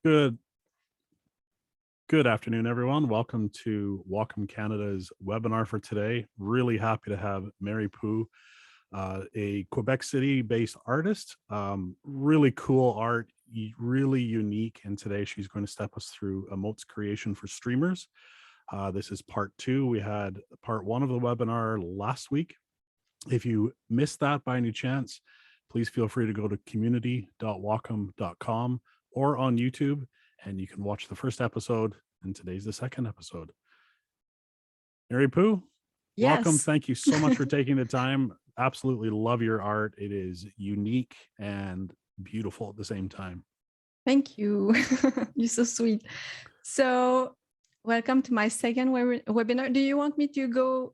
Good afternoon, everyone. Welcome to Wacom Canada's webinar for today. Really happy to have MaryPou, a Quebec City-based artist. Really cool art, really unique. And today she's going to step us through Emotes creation for streamers. This is part 2. We had part 1 of the webinar last week. If you missed that by any chance, please feel free to go to community.wacom.com or on YouTube, and you can watch the first episode, and today's the second episode. MaryPou, welcome. Yes. Thank you so much for taking the time. Absolutely love your art. It is unique and beautiful at the same time. Thank you. You're so sweet. So welcome to my second webinar. Do you want me to go?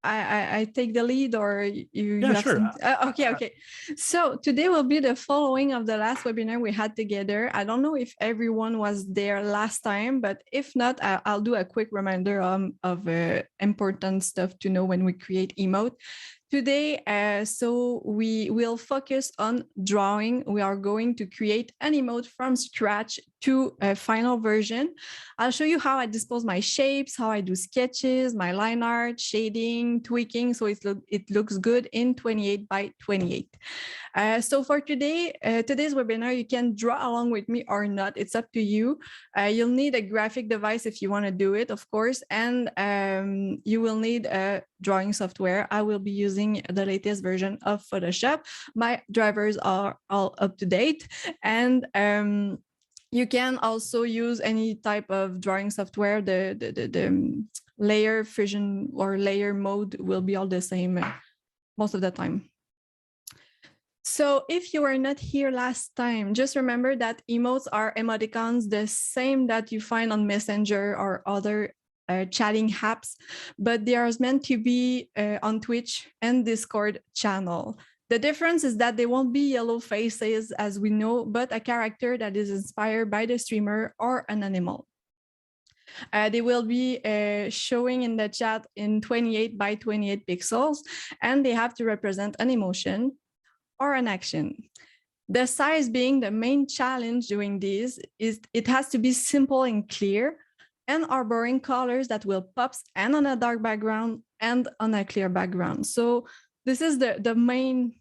I take the lead, or you have sure. some... Okay. So today will be the following of the last webinar we had together. I don't know if everyone was there last time, but if not, I'll do a quick reminder of important stuff to know when we create emote. Today, so we will focus on drawing. We are going to create an emote from scratch to a final version. I'll show you how I dispose my shapes, how I do sketches, my line art, shading, tweaking, so it looks good in 28 by 28. So for today's webinar, you can draw along with me or not. It's up to you. You'll need a graphic device if you want to do it, of course, and you will need a drawing software. I will be using the latest version of Photoshop. My drivers are all up to date, and you can also use any type of drawing software. The layer fusion or layer mode will be all the same most of the time. So if you were not here last time, just remember that emotes are emoticons, the same that you find on Messenger or other chatting apps, but they are meant to be on Twitch and Discord channel. The difference is that they won't be yellow faces as we know, but a character that is inspired by the streamer or an animal. They will be showing in the chat in 28 by 28 pixels, and they have to represent an emotion or an action. The size being the main challenge doing this is it has to be simple and clear, and are boring colors that will pop and on a dark background and on a clear background. So this is the main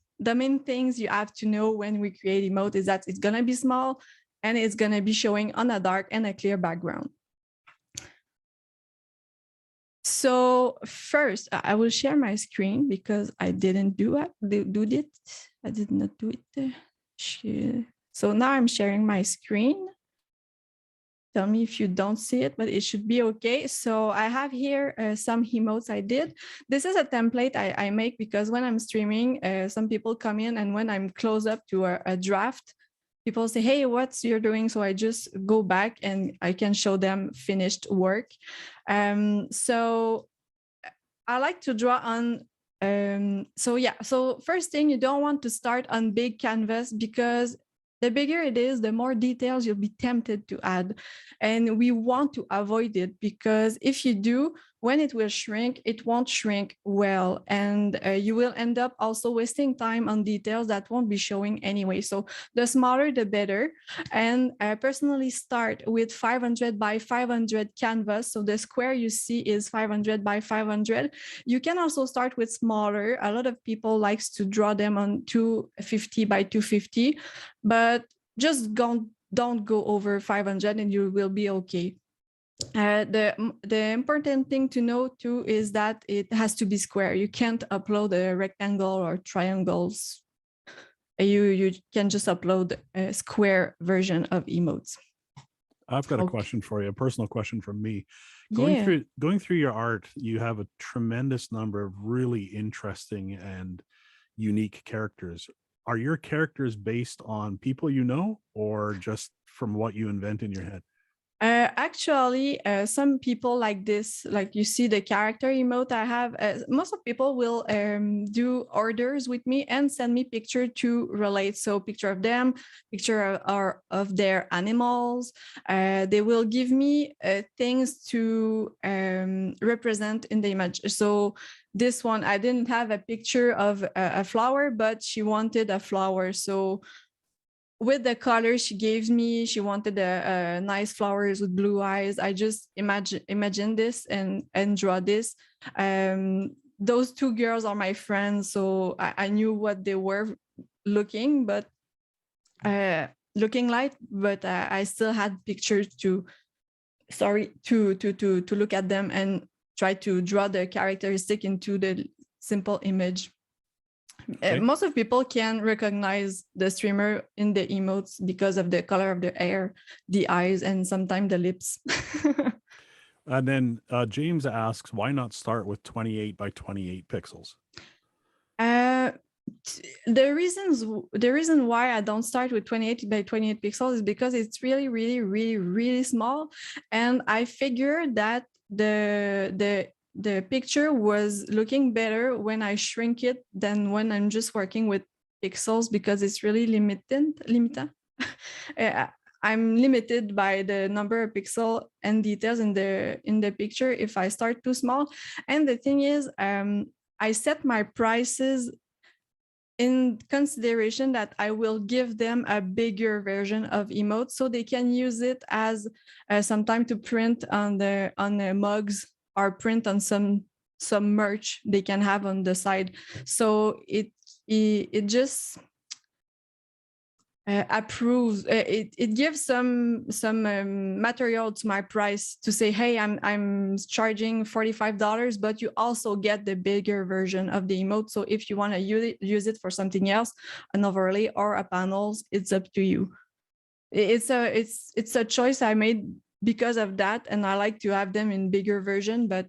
things you have to know when we create emote, is that it's gonna be small and it's gonna be showing on a dark and a clear background. So first, I will share my screen because I didn't do it. I did not do it. So now I'm sharing my screen. Tell me if you don't see it, but it should be okay. So I have here some emotes I did. This is a template I make because when I'm streaming, some people come in, and when I'm close up to a draft, people say, hey, what's you're doing? So I just go back and I can show them finished work. So I like to draw on. So first thing, you don't want to start on big canvas, because the bigger it is, the more details you'll be tempted to add. And we want to avoid it, because if you do, when it will shrink, it won't shrink well. And you will end up also wasting time on details that won't be showing anyway. So the smaller, the better. And I personally start with 500 by 500 canvas. So the square you see is 500 by 500. You can also start with smaller. A lot of people likes to draw them on 250 by 250, but just don't go over 500 and you will be okay. The important thing to know too is that it has to be square. You can't upload a rectangle or triangles. You can just upload a square version of emotes. I've got a question for you, a personal question from me. Yeah. Going through your art, you have a tremendous number of really interesting and unique characters. Are your characters based on people you know, or just from what you invent in your head? Actually, some people like this, like you see the character emote I have, most of people will do orders with me and send me picture to relate. So picture of them, picture of their animals. They will give me things to represent in the image. So this one, I didn't have a picture of a flower, but she wanted a flower. So with the color she gave me, she wanted a nice flowers with blue eyes. I just imagine this and draw this. Those two girls are my friends, so I knew what they were looking like, but I still had pictures to look at them and try to draw the characteristic into the simple image. Okay. Most of people can recognize the streamer in the emotes because of the color of the hair, the eyes, and sometimes the lips. And then James asks, why not start with 28 by 28 pixels? The reason why I don't start with 28 by 28 pixels is because it's really small, and I figured that the picture was looking better when I shrink it than when I'm just working with pixels, because it's really limited. I'm limited by the number of pixels and details in the picture if I start too small. And the thing is, I set my prices in consideration that I will give them a bigger version of Emote, so they can use it as sometime to print on the mugs or print on some merch they can have on the side. So it just approves, it gives some material to my price to say, hey, I'm charging $45, but you also get the bigger version of the emote. So if you want to use it for something else, an overlay or a panels, it's up to you. It's a choice I made because of that, and I like to have them in bigger version, but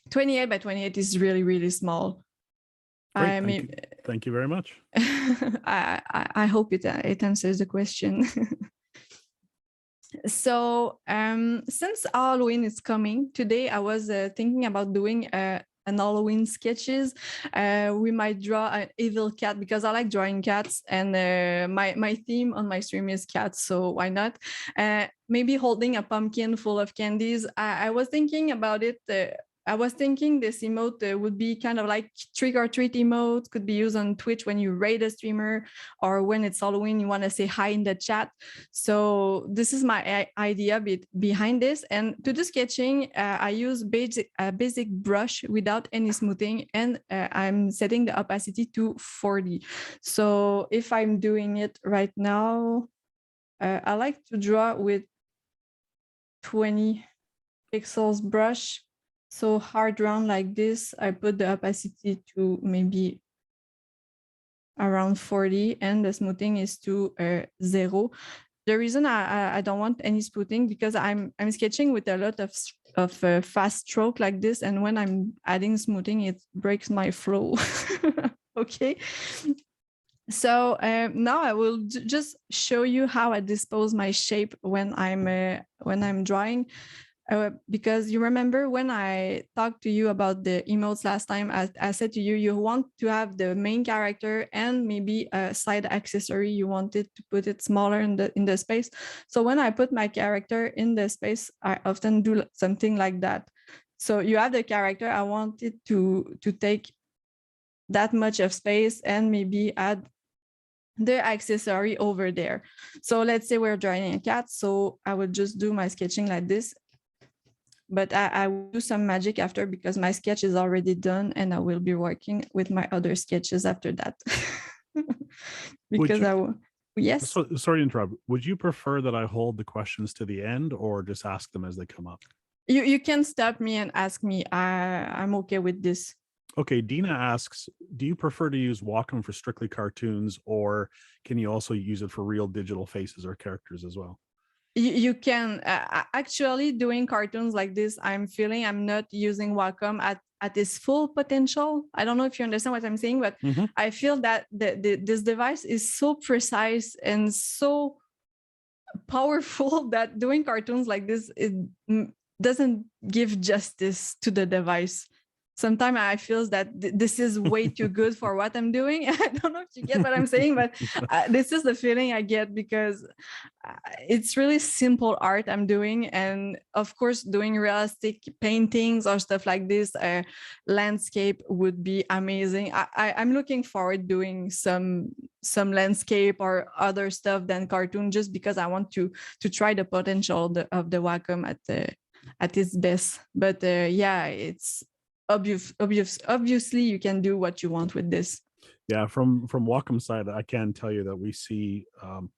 28 by 28 is really small. Great, thank you very much. I hope it answers the question. So since Halloween is coming, today I was thinking about doing an Halloween sketches. We might draw an evil cat because I like drawing cats, and my theme on my stream is cats, so why not? Maybe holding a pumpkin full of candies. I was thinking about it. I was thinking this emote would be kind of like trick or treat emote, could be used on Twitch when you raid a streamer, or when it's Halloween, you want to say hi in the chat. So this is my idea behind this. And to do sketching, I use a basic brush without any smoothing, and I'm setting the opacity to 40. So if I'm doing it right now, I like to draw with 20 pixels brush. So hard round like this, I put the opacity to maybe around 40, and the smoothing is to 0. The reason I don't want any smoothing, because I'm sketching with a lot of fast stroke like this, and when I'm adding smoothing, it breaks my flow. Okay. So now I will just show you how I dispose my shape when I'm drawing. Because you remember when I talked to you about the emotes last time, I said to you, you want to have the main character and maybe a side accessory. You wanted to put it smaller in the space. So when I put my character in the space, I often do something like that. So you have the character, I want it to take that much of space and maybe add the accessory over there. So let's say we're drawing a cat. So I would just do my sketching like this. But I will do some magic after, because my sketch is already done, and I will be working with my other sketches after that. Because yes. So, sorry to interrupt. Would you prefer that I hold the questions to the end, or just ask them as they come up? You can stop me and ask me. I'm okay with this. Okay, Dina asks, do you prefer to use Wacom for strictly cartoons, or can you also use it for real digital faces or characters as well? You can actually, doing cartoons like this, I'm feeling I'm not using Wacom at its full potential. I don't know if you understand what I'm saying, but I feel that this device is so precise and so powerful that doing cartoons like this, it doesn't give justice to the device. sometimes I feel that this is way too good for what I'm doing. I don't know if you get what I'm saying, but this is the feeling I get because it's really simple art I'm doing. And of course, doing realistic paintings or stuff like this, landscape would be amazing. I'm looking forward doing some landscape or other stuff than cartoon, just because I want to try the potential of the Wacom at its best. But yeah, it's obviously you can do what you want with this. Yeah, from Wacom side, I can tell you that we see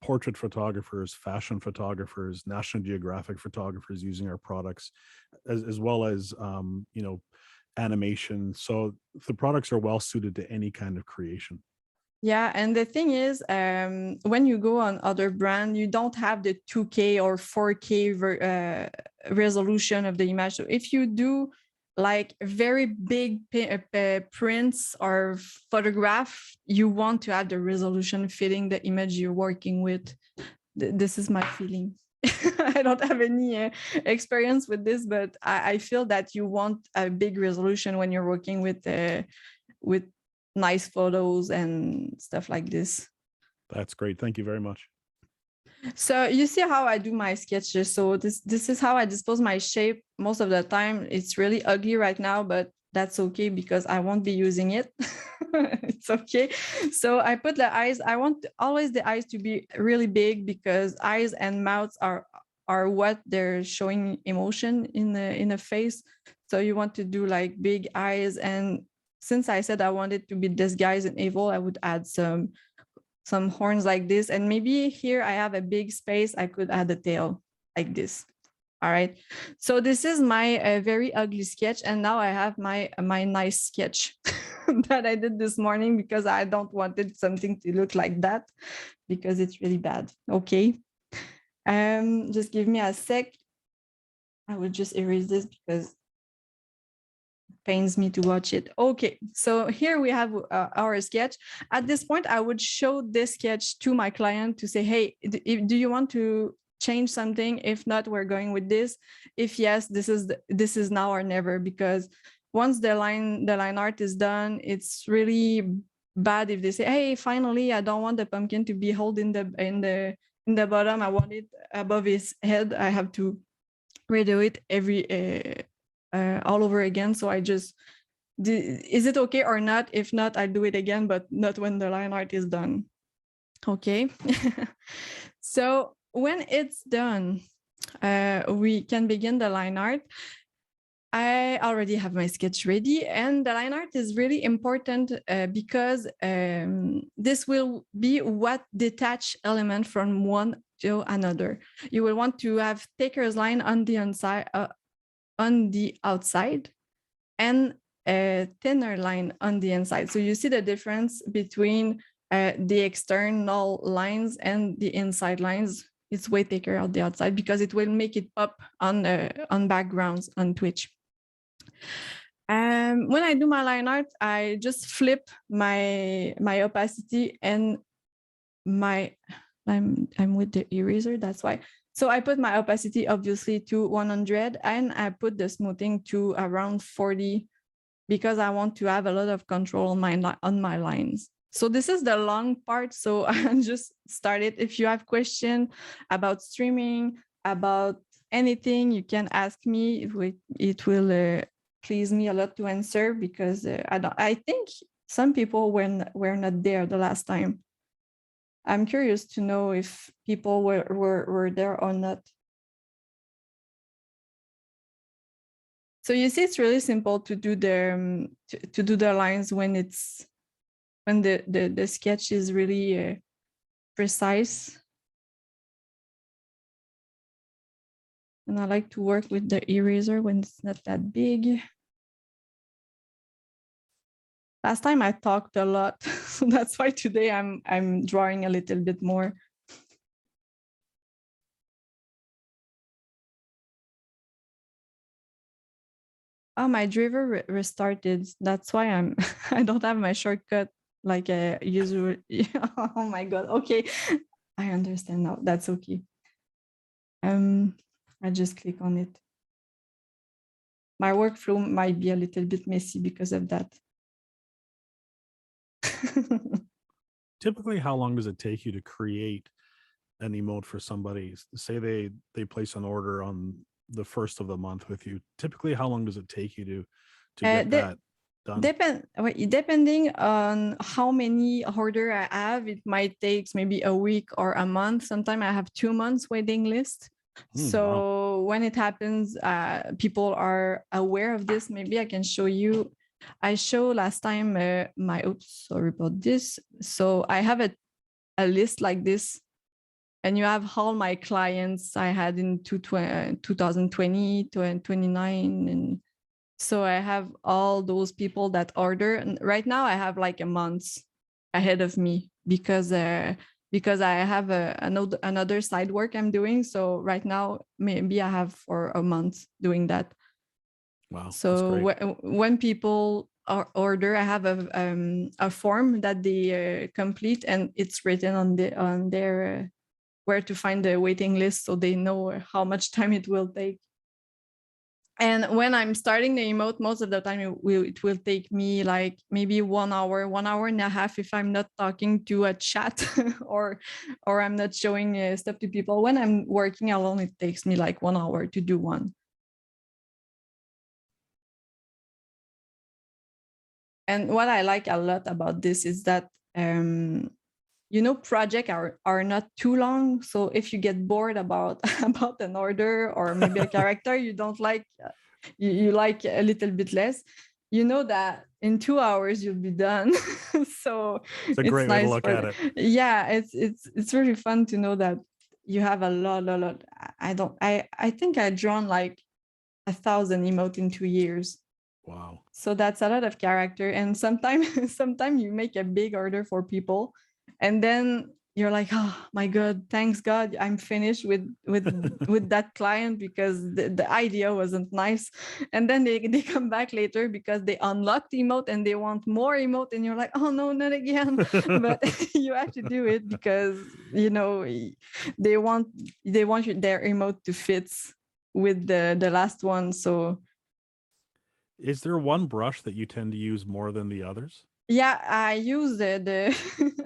portrait photographers, fashion photographers, National Geographic photographers using our products, as well as you know, animation. So the products are well suited to any kind of creation. Yeah, and the thing is, when you go on other brand, you don't have the 2K or 4K resolution of the image. So if you do like very big prints or photograph, you want to have the resolution fitting the image you're working with. This is my feeling. I don't have any experience with this, but I feel that you want a big resolution when you're working with nice photos and stuff like this. That's great. Thank you very much. So you see how I do my sketches. So this is how I dispose my shape most of the time. It's really ugly right now, but that's okay because I won't be using it. It's okay. So I put the eyes. I want always the eyes to be really big because eyes and mouths are what they're showing emotion in the face. So you want to do like big eyes. And since I said I wanted to be disguised and evil, I would add some horns like this. And maybe here I have a big space. I could add a tail like this. All right. So this is my very ugly sketch. And now I have my nice sketch that I did this morning because I don't wanted something to look like that because it's really bad. Okay. Just give me a sec. I will just erase this because pains me to watch it. Okay, so here we have our sketch. At this point, I would show this sketch to my client to say, hey, do you want to change something? If not, we're going with this. If yes, this is now or never, because once the line art is done, it's really bad if they say, hey, finally, I don't want the pumpkin to be held in the bottom. I want it above his head. I have to redo it all over again. So I just, is it okay or not? If not, I do it again, but not when the line art is done. Okay. So when it's done, we can begin the line art. I already have my sketch ready, and the line art is really important because this will be what detach element from one to another. You will want to have Taker's line on the outside and a thinner line on the inside. So you see the difference between the external lines and the inside lines. It's way thicker on the outside because it will make it pop on backgrounds on Twitch. When I do my line art, I just flip my opacity and I'm with the eraser, that's why. So I put my opacity obviously to 100 and I put the smoothing to around 40 because I want to have a lot of control on my lines. So this is the long part. So I just started. If you have questions about streaming, about anything, you can ask me. It will please me a lot to answer because I think some people were not there the last time. I'm curious to know if people were there or not. So you see, it's really simple to do the to do the lines when the sketch is really precise. And I like to work with the eraser when it's not that big. Last time I talked a lot, so that's why today I'm drawing a little bit more. Oh, my driver restarted. That's why I don't have my shortcut like a usual. Oh my God. Okay. I understand now. That's okay. I just click on it. my workflow might be a little bit messy because of that. Typically, how long does it take you to create an emote for somebody? Say they place an order on the first of the month with you. Typically, how long does it take you to get that done? Depending on how many order I have, it might take maybe a week or a month. Sometimes I have 2 months waiting list. So when it happens, people are aware of this. Maybe I can show you. I showed last time my, oops, sorry about this. So I have a list like this, and you have all my clients I had in 2020 to 29. And so I have all those people that order. And right now I have like a month ahead of me because I have another side work I'm doing. So right now, maybe I have for a month doing that. Wow. So when people order, I have a form that they complete, and it's written on their where to find the waiting list, so they know how much time it will take. And when I'm starting the emote, most of the time it will take me like maybe 1 hour, 1 hour and a half if I'm not talking to a chat or I'm not showing stuff to people. When I'm working alone, it takes me like 1 hour to do one. And what I like a lot about this is that, projects are not too long. So if you get bored about an order or maybe a character you don't like, you like a little bit less, you know that in 2 hours you'll be done. So it's a great way to look at it. Yeah, it's really fun to know that you have a lot. I think I drawn like 1,000 emote in 2 years. Wow. So that's a lot of character. And sometimes you make a big order for people, and then you're like, oh my God, thanks God, I'm finished with that client because the idea wasn't nice. And then they come back later because they unlocked emote and they want more emote, and you're like, oh no, not again. But you have to do it because they want their emote to fit with the last one. So is there one brush that you tend to use more than the others? yeah, I use the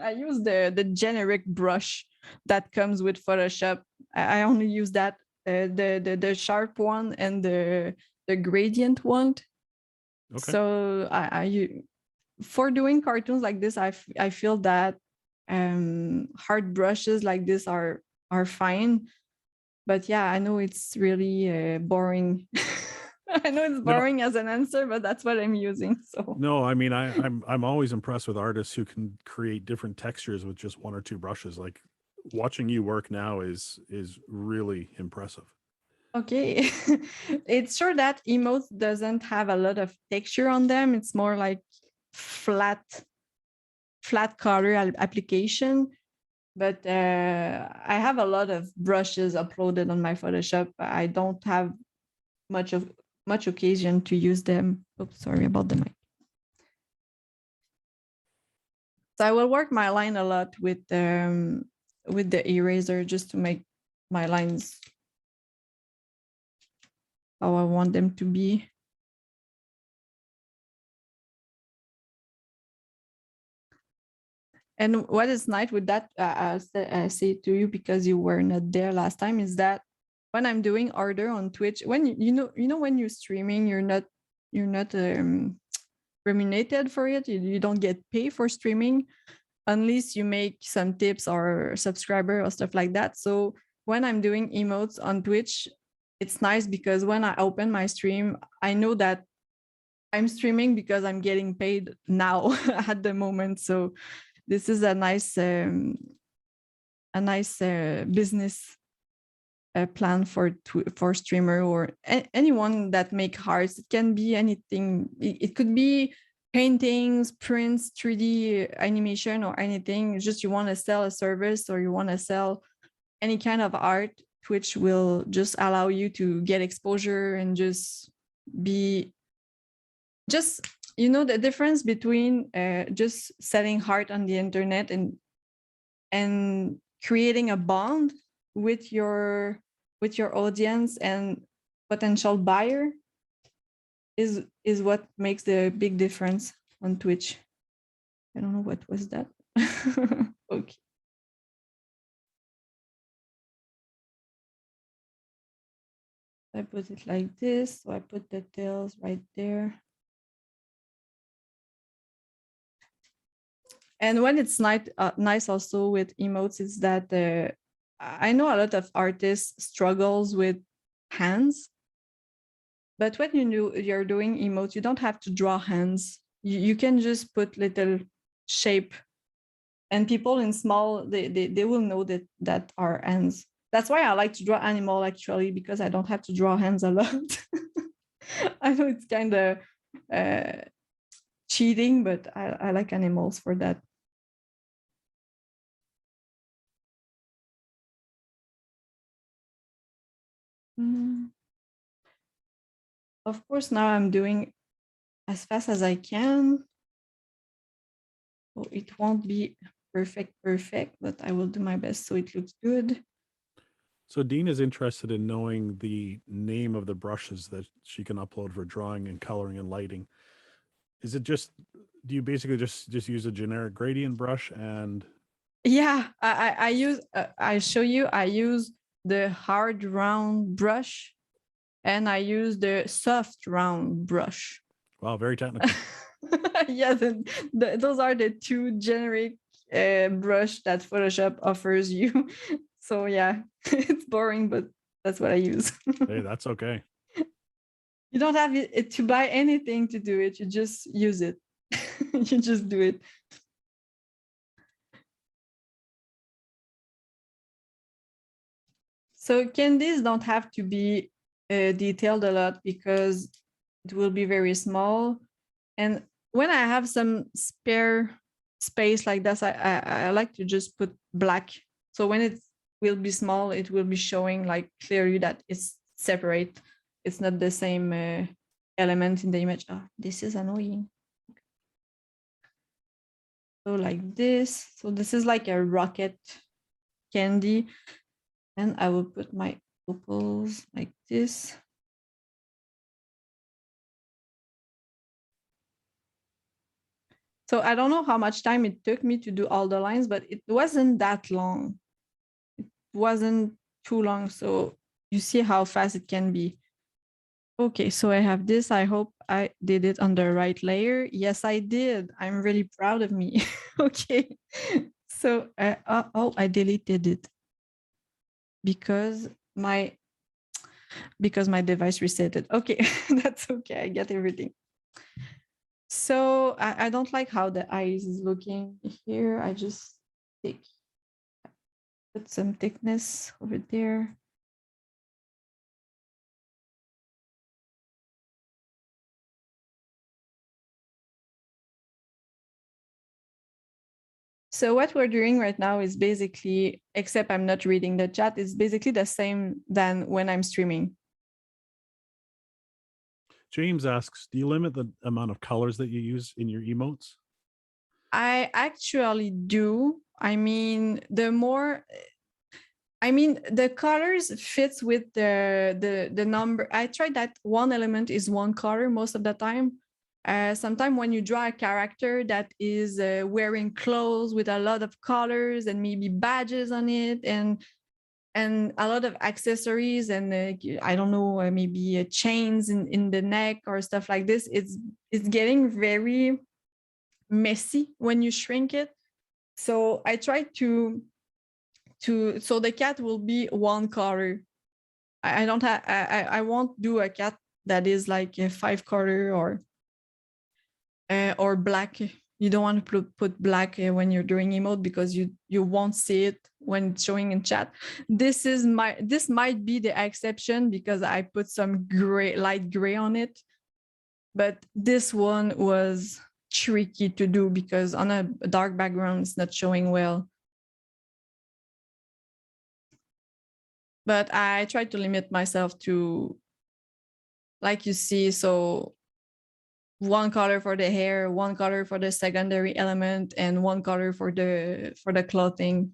I use the generic brush that comes with Photoshop. I only use that, the sharp one and the gradient one. Okay. So for doing cartoons like this, I feel that hard brushes like this are fine. But yeah, I know it's really boring. I know it's boring as an answer, but that's what I'm using. So no, I mean, I'm always impressed with artists who can create different textures with just 1 or 2 brushes. Like watching you work now is really impressive. okay. It's sure that emotes doesn't have a lot of texture on them. It's more like flat color application. But I have a lot of brushes uploaded on my Photoshop. I don't have much occasion to use them. Oops, sorry about the mic. So I will work my line a lot with the eraser just to make my lines how I want them to be. And what is nice with that, I'll say to you because you were not there last time, is that when I'm doing order on Twitch, when when you're streaming, you're not remunerated for it. You don't get paid for streaming unless you make some tips or subscriber or stuff like that. So when I'm doing emotes on Twitch, it's nice because when I open my stream, I know that I'm streaming because I'm getting paid now at the moment. So this is a nice business plan for streamer or anyone that make arts. It can be anything. It could be paintings, prints, 3D animation, or anything. It's just you want to sell a service or you want to sell any kind of art. Twitch will just allow you to get exposure and just be the difference between just selling art on the internet and creating a bond with your audience and potential buyer. is what makes the big difference on Twitch. I don't know what was that. Okay. I put it like this, so I put the tails right there. And when it's nice also with emotes is that I know a lot of artists struggles with hands, but when you're doing emotes, you don't have to draw hands. You can just put little shape, and people in small they will know that are hands. That's why I like to draw animal actually, because I don't have to draw hands a lot. I know it's kind of cheating, but I like animals for that. Of course, now I'm doing as fast as I can. So it won't be perfect, but I will do my best so it looks good. So Dean is interested in knowing the name of the brushes that she can upload for drawing and coloring and lighting. Is it just, do you basically just use a generic gradient brush and? Yeah, I use, I show you, I use the hard round brush and I use the soft round brush. Wow, very technical. Yeah, those are the two generic brush that Photoshop offers you. So yeah, it's boring, but that's what I use. Hey, that's okay. You don't have to buy anything to do it. You just use it. You just do it. So candies don't have to be detailed a lot because it will be very small. And when I have some spare space like this, I like to just put black. So when it will be small, it will be showing like clearly that it's separate. It's not the same element in the image. Oh, this is annoying. So like this. So this is like a rocket candy. And I will put my opals like this. So I don't know how much time it took me to do all the lines, but it wasn't that long. It wasn't too long. So you see how fast it can be. Okay, so I have this. I hope I did it on the right layer. Yes, I did. I'm really proud of me. Okay, so oh, I deleted it because my device resetted. Okay, that's okay. I get everything. So I don't like how the eyes is looking here. I just put some thickness over there. So what we're doing right now is basically, except I'm not reading the chat, it's basically the same than when I'm streaming. James asks, do you limit the amount of colors that you use in your emotes? I actually do. I mean, the colors fits with the number. I tried that one element is one color most of the time. Sometimes when you draw a character that is wearing clothes with a lot of colors and maybe badges on it and a lot of accessories and I don't know, maybe chains in the neck or stuff like this, it's getting very messy when you shrink it. So I try to so the cat will be one color. I don't have I won't do a cat that is like a 5 color or black. You don't want to put black when you're doing emote because you won't see it when it's showing in chat. This might be the exception because I put some light gray on it, but this one was tricky to do because on a dark background it's not showing well. But I try to limit myself to, like you see, so one color for the hair, one color for the secondary element, and one color for the clothing.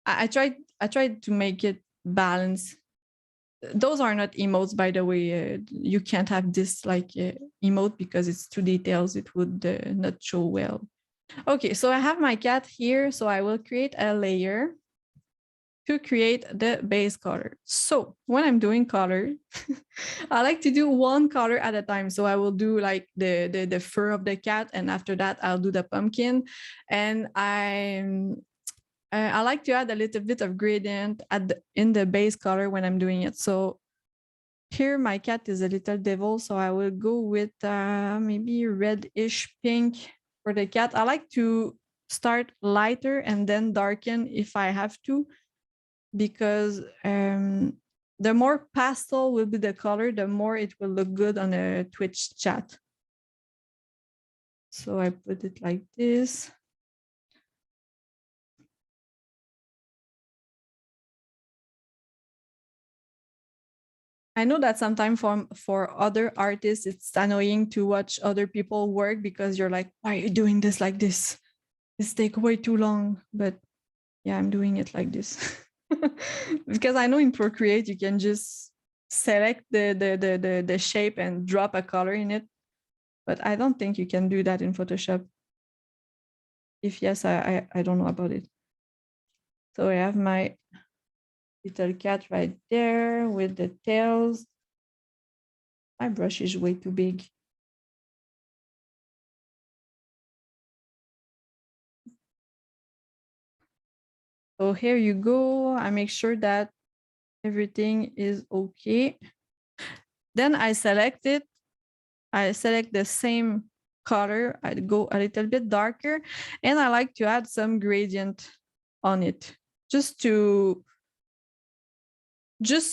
I tried to make it balanced those are not emotes, by the way. You can't have this like emote because it's too details. It would not show well. Okay, so I have my cat here. So I will create a layer to create the base color. So when I'm doing color, I like to do one color at a time. So I will do like the fur of the cat, and after that I'll do the pumpkin. And I like to add a little bit of gradient in the base color when I'm doing it. So here my cat is a little devil, so I will go with maybe reddish pink for the cat. I like to start lighter and then darken if I have to, because the more pastel will be the color, the more it will look good on a Twitch chat. So I put it like this. I know that sometimes for other artists, it's annoying to watch other people work because you're like, why are you doing this like this? This takes way too long. But yeah, I'm doing it like this. Because I know in Procreate, you can just select the shape and drop a color in it. But I don't think you can do that in Photoshop. If yes, I don't know about it. So I have my little cat right there with the tails. My brush is way too big. So here you go. I make sure that everything is okay. Then I select it. I select the same color. I go a little bit darker, and I like to add some gradient on it just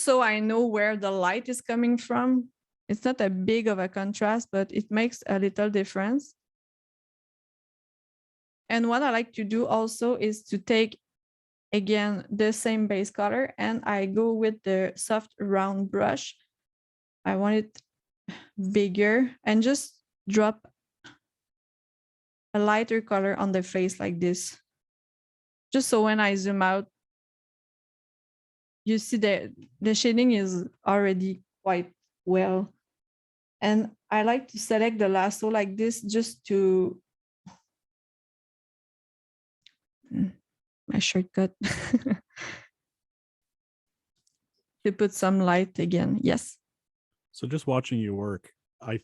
so I know where the light is coming from. It's not a big of a contrast, but it makes a little difference. And what I like to do also is to take, again, the same base color, and I go with the soft round brush. I want it bigger and just drop a lighter color on the face like this. Just so when I zoom out, you see the shading is already quite well. And I like to select the lasso like this just to, my shortcut, to put some light again. Yes. So just watching you work, I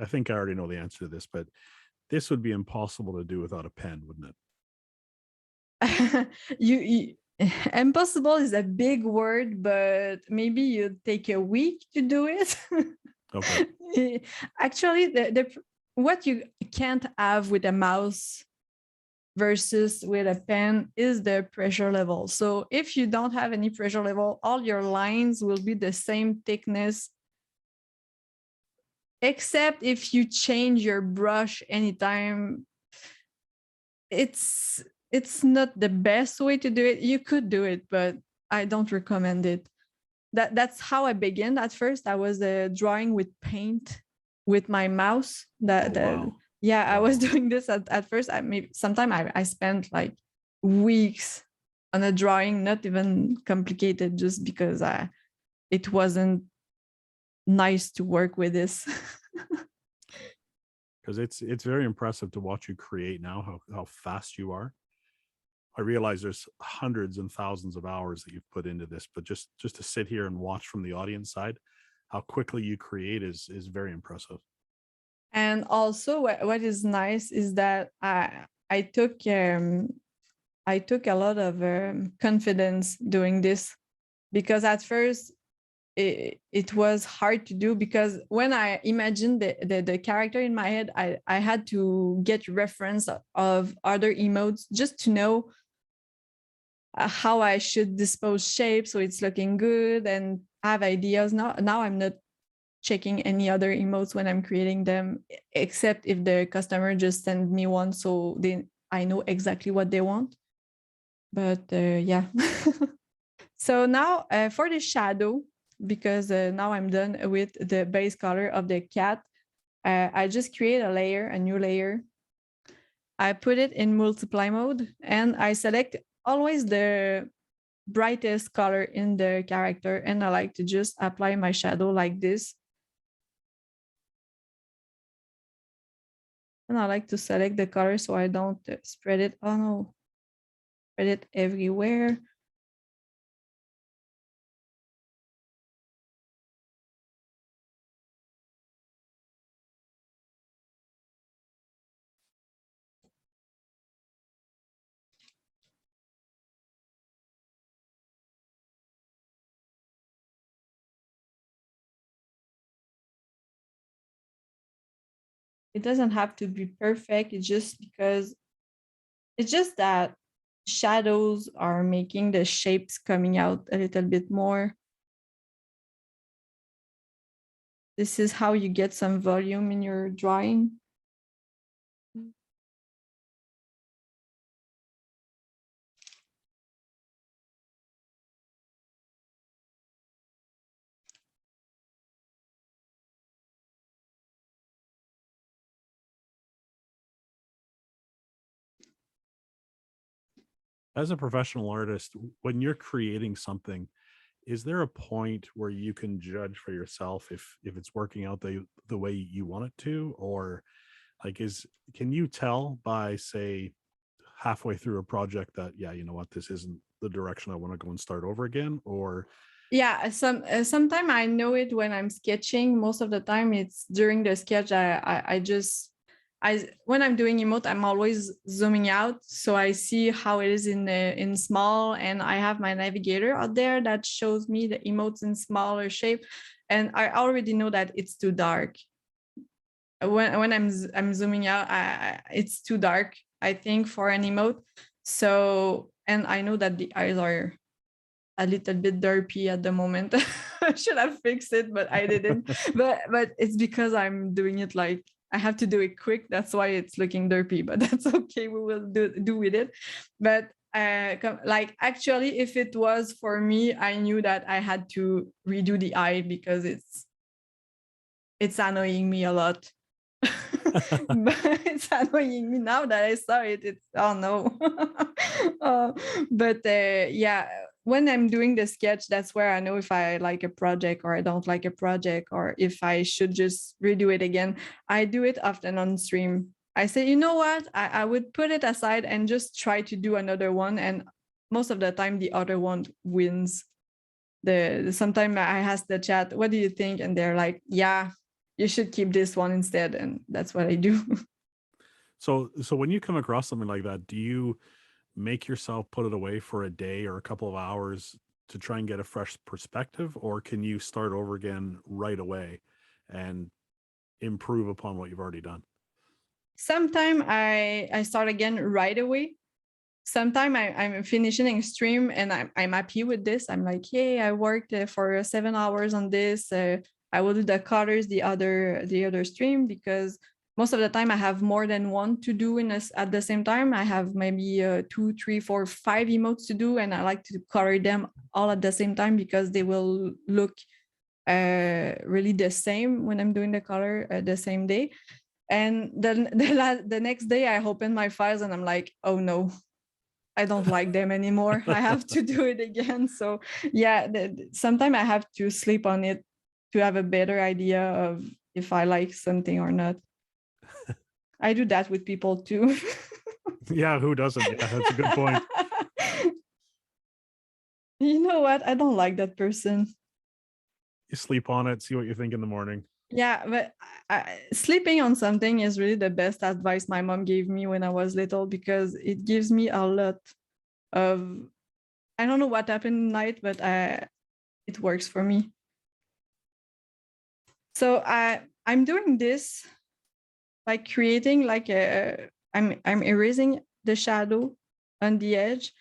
think I already know the answer to this, but this would be impossible to do without a pen, wouldn't it? Impossible is a big word, but maybe you take a week to do it. Okay. Actually, what you can't have with a mouse versus with a pen is the pressure level. So if you don't have any pressure level, all your lines will be the same thickness, except if you change your brush anytime. It's not the best way to do it. You could do it, but I don't recommend it. That's how I began. At first, I was drawing with paint with my mouse. Wow. I was doing this at first. Sometimes I spent like weeks on a drawing, not even complicated, just because it wasn't nice to work with this. Because it's very impressive to watch you create now, how fast you are. I realize there's hundreds and thousands of hours that you've put into this, but just to sit here and watch from the audience side, how quickly you create is very impressive. And also, what is nice is that I took a lot of confidence doing this, because at first it was hard to do, because when I imagined the character in my head, I had to get reference of other emotes just to know how I should dispose shapes so it's looking good, and have ideas. Now I'm not checking any other emotes when I'm creating them, except if the customer just send me one, so I know exactly what they want. But yeah. So now for the shadow, because now I'm done with the base color of the cat, I just create a new layer. I put it in multiply mode, and I select always the brightest color in the character, and I like to just apply my shadow like this. And I like to select the color so I don't spread it. Oh no, spread it everywhere. It doesn't have to be perfect. It's just because it's just that shadows are making the shapes coming out a little bit more. This is how you get some volume in your drawing. As a professional artist, when you're creating something, is there a point where you can judge for yourself if it's working out the way you want it to, or like can you tell by, say, halfway through a project that, yeah, you know what, this isn't the direction I want to go and start over again? Or Yeah, sometimes I know it when I'm sketching. Most of the time it's during the sketch. I just when I'm doing emote, I'm always zooming out so I see how it is in small, and I have my navigator out there that shows me the emotes in smaller shape, and I already know that it's too dark. When I'm zooming out, it's too dark, I think, for an emote. So, and I know that the eyes are a little bit derpy at the moment. I should have fixed it, but I didn't. But it's because I'm doing it like I have to do it quick. That's why it's looking derpy, but that's okay. We will do with it. But like actually, if it was for me, I knew that I had to redo the eye because it's annoying me a lot. But it's annoying me now that I saw it. It's oh no. But yeah, when I'm doing the sketch, that's where I know if I like a project or I don't like a project, or if I should just redo it again. I do it often on stream. I say, you know what, I would put it aside and just try to do another one, and most of the time the other one wins. Sometimes I ask the chat, what do you think, and they're like, yeah, you should keep this one instead, and that's what I do. so when you come across something like that, do you make yourself put it away for a day or a couple of hours to try and get a fresh perspective, or can you start over again right away and improve upon what you've already done? Sometimes I start again right away. Sometimes I'm finishing a stream and I'm happy with this. I'm like, hey, I worked for 7 hours on this. I will do the colors the other stream, because most of the time I have more than one to do at the same time. I have maybe 2, 3, 4, 5 emotes to do, and I like to color them all at the same time because they will look really the same when I'm doing the color the same day. And then the next day I open my files and I'm like, oh no, I don't like them anymore. I have to do it again. So yeah, sometimes I have to sleep on it to have a better idea of if I like something or not. I do that with people too. Yeah, who doesn't? Yeah, that's a good point. You know what? I don't like that person. You sleep on it, see what you think in the morning. Yeah, but sleeping on something is really the best advice my mom gave me when I was little, because it gives me a lot of, I don't know what happened at night, but it works for me. So I'm doing this by creating like I'm erasing the shadow on the edge.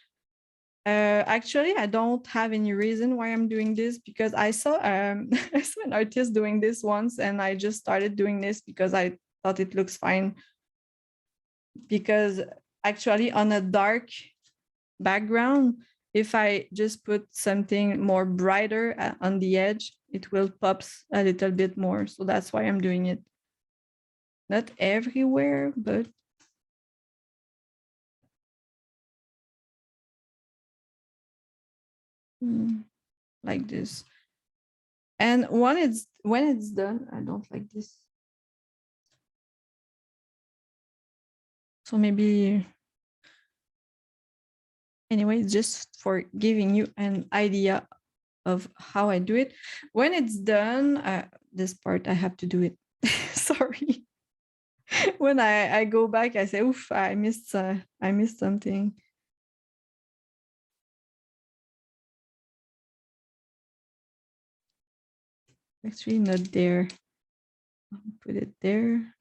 Actually, I don't have any reason why I'm doing this, because I saw I saw an artist doing this once, and I just started doing this because I thought it looks fine. Because actually, on a dark background, if I just put something more brighter on the edge, it will pop a little bit more. So that's why I'm doing it. Not everywhere, but like this. And when it's done, I don't like this. So maybe, anyway, just for giving you an idea of how I do it. When it's done, this part I have to do it. Sorry. When I go back, I say, "Oof, I missed something." Actually, not there. I'll put it there.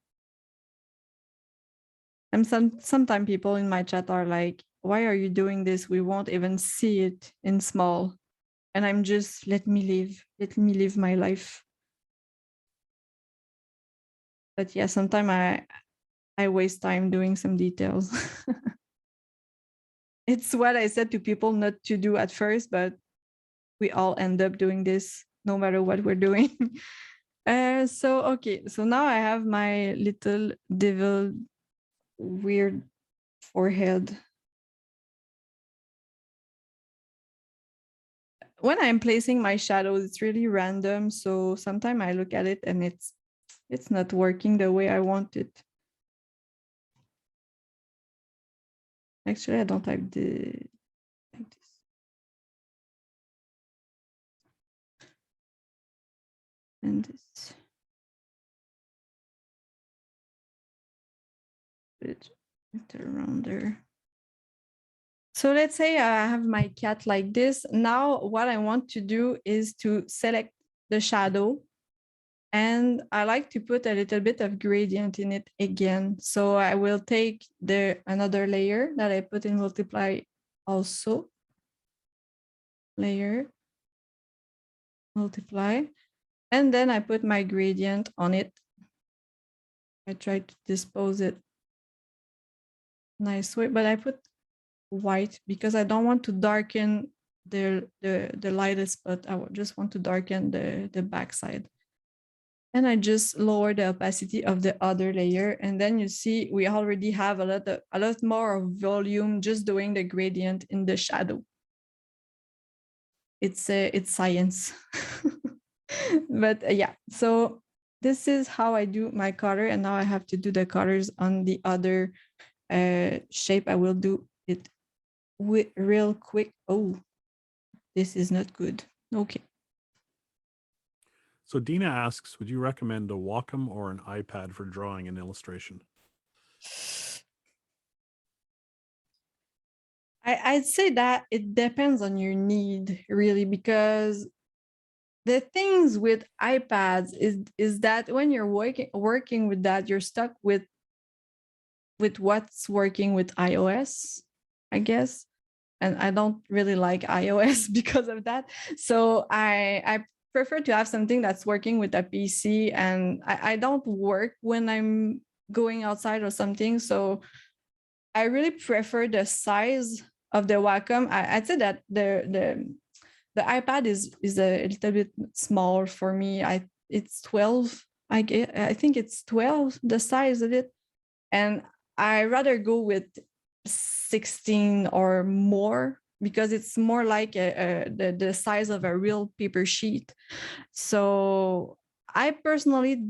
And sometimes people in my chat are like, "Why are you doing this? We won't even see it in small." And I'm just, let me live my life. But yeah, sometimes I waste time doing some details. It's what I said to people not to do at first, but we all end up doing this no matter what we're doing. Okay, so now I have my little devil weird forehead. When I'm placing my shadows, it's really random. So sometimes I look at it and it's not working the way I want it. Actually, I don't have the like this. And this. Put it around there. So let's say I have my cat like this. Now what I want to do is to select the shadow, and I like to put a little bit of gradient in it again. So I will take another layer that I put in multiply also. Layer, multiply, and then I put my gradient on it. I try to dispose it nice way, but I put white because I don't want to darken the lightest spot. I just want to darken the backside. And I just lower the opacity of the other layer. And then you see we already have a lot more of volume just doing the gradient in the shadow. It's science. But yeah, so this is how I do my color. And now I have to do the colors on the other shape. I will do it real quick. Oh, this is not good. Okay. So Dina asks, would you recommend a Wacom or an iPad for drawing and illustration? I'd say that it depends on your need, really, because the things with iPads is that when you're working with that, you're stuck with what's working with iOS, I guess. And I don't really like iOS because of that. So I prefer to have something that's working with a PC, and I don't work when I'm going outside or something. So I really prefer the size of the Wacom. I'd say that the iPad is a little bit small for me. It's 12. I think it's 12, the size of it. And I rather go with 16 or more because it's more like the size of a real paper sheet. So I personally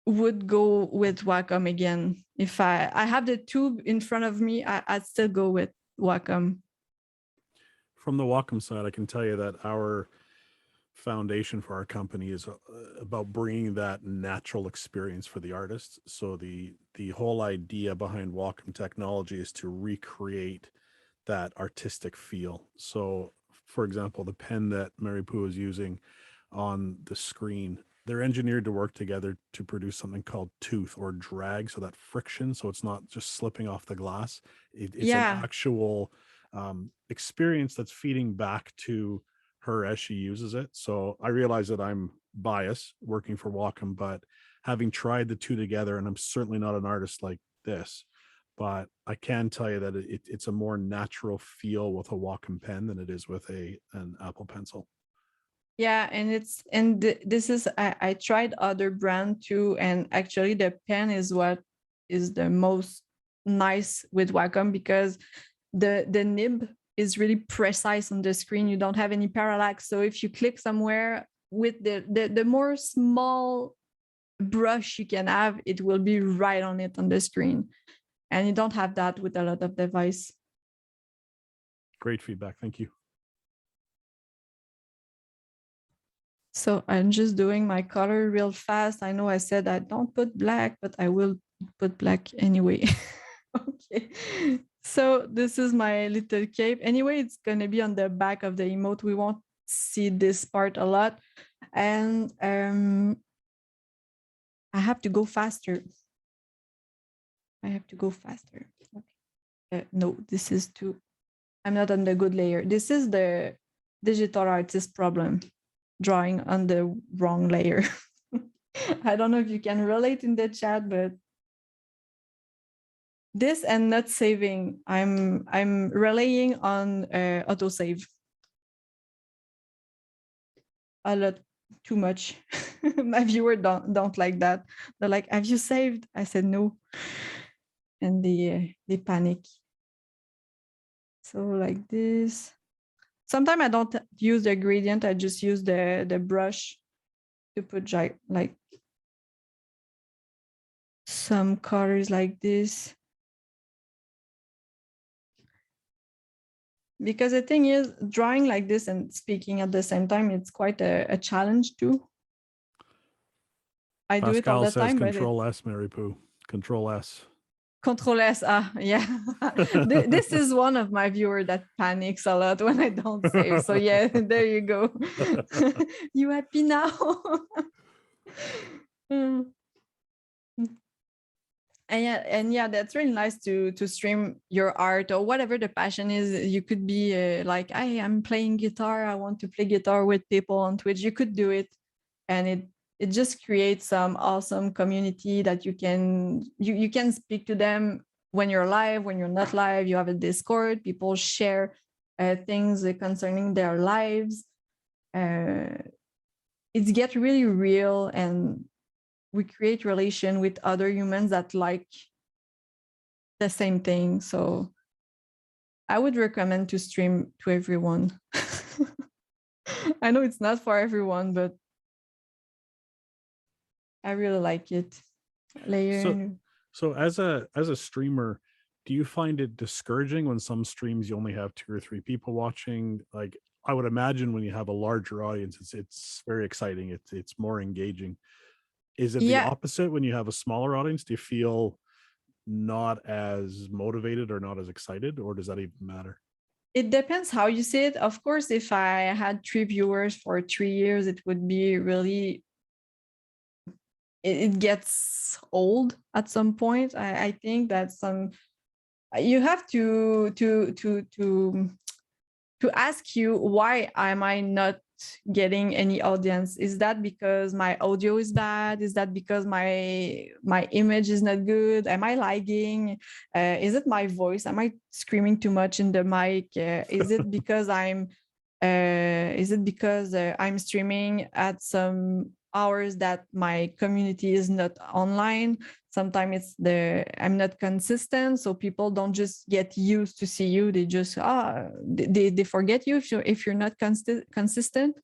would go with Wacom again. If I have the tube in front of me, I'd still go with Wacom. From the Wacom side, I can tell you that our foundation for our company is about bringing that natural experience for the artist. So the whole idea behind Wacom technology is to recreate that artistic feel. So, for example, the pen that MaryPou is using on the screen, they're engineered to work together to produce something called tooth or drag, so that friction, so it's not just slipping off the glass. It's an actual experience that's feeding back to her as she uses it. So I realize that I'm biased working for Wacom, but having tried the two together, and I'm certainly not an artist like this, but I can tell you that it's a more natural feel with a Wacom pen than it is with an Apple Pencil. Yeah, and this is I tried other brand too, and actually the pen is what is the most nice with Wacom because the nib is really precise on the screen. You don't have any parallax. So if you click somewhere with the more small brush you can have, it will be right on it on the screen. And you don't have that with a lot of device. Great feedback. Thank you. So I'm just doing my color real fast. I know I said I don't put black, but I will put black anyway. Okay. So this is my little cape. Anyway, it's going to be on the back of the emote. We won't see this part a lot. And I have to go faster. I have to go faster. Okay. No, this is too, I'm not on the good layer. This is the digital artist problem, drawing on the wrong layer. I don't know if you can relate in the chat, but this and not saving, I'm relying on autosave a lot, too much. My viewer don't like that. They're like, "Have you saved?" I said no, and they panic. So like this. Sometimes I don't use the gradient. I just use the brush to put like some colors like this. Because the thing is, drawing like this and speaking at the same time, it's quite a challenge too. I do it all Pascal the says time, but Control S, MaryPou. Control S. Control S, yeah. This is one of my viewers that panics a lot when I don't save. So yeah, there you go. You happy now? Mm. And yeah, that's really nice to stream your art or whatever the passion is. You could be like, I'm playing guitar. I want to play guitar with people on Twitch. You could do it, and it just creates some awesome community that you can speak to them when you're live, when you're not live. You have a Discord. People share things concerning their lives. It gets really real, and we create relation with other humans that like the same thing. So I would recommend to stream to everyone. I know it's not for everyone, but I really like it. Layer. So as a streamer, do you find it discouraging when some streams you only have 2 or 3 people watching? Like, I would imagine when you have a larger audience, it's very exciting. It's more engaging. Is it the Yeah, opposite when you have a smaller audience? Do you feel not as motivated or not as excited, or does that even matter? it depends how you see it. Of course, if I had 3 viewers for 3 years, it would be really, it gets old at some point. I think that you have to ask you, why am I not getting any audience? Is that because my audio is bad? Is that because my image is not good? Am I lagging? Is it my voice? Am I screaming too much in the mic? Is it because I'm streaming at some hours that my community is not online? Sometimes I'm not consistent, so people don't just get used to see you. They just they forget you if you're not consistent.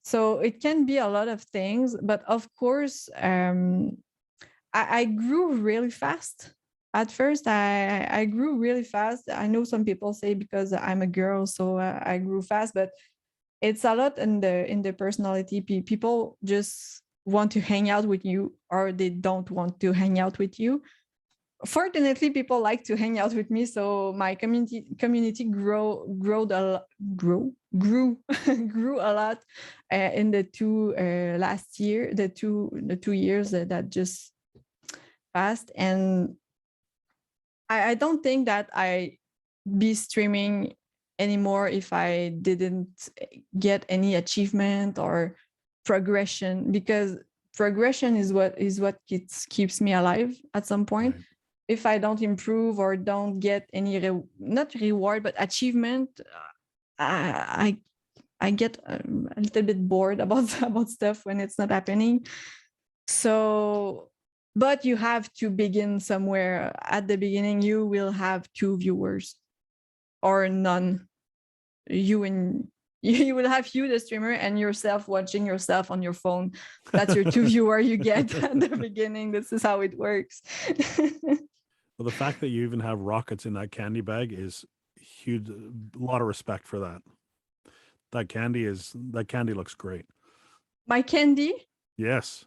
So it can be a lot of things, but of course, I grew really fast. At first, I grew really fast. I know some people say because I'm a girl, so I grew fast, but it's a lot in the personality. People just want to hang out with you, or they don't want to hang out with you. Fortunately, people like to hang out with me, so my community grew grew a lot in the two years that just passed. And I don't think that I be streaming anymore if I didn't get any achievement or progression, because progression is what keeps me alive at some point. Right. If I don't improve or don't get any not reward but achievement, I get a little bit bored about stuff when it's not happening. So, but you have to begin somewhere. At the beginning, you will have 2 viewers or none. you and you will have you, the streamer, and yourself watching yourself on your phone. That's your two viewer you get at the beginning. This is how it works. Well, the fact that you even have rockets in that candy bag is huge. A lot of respect for that. That candy looks great. My candy? Yes.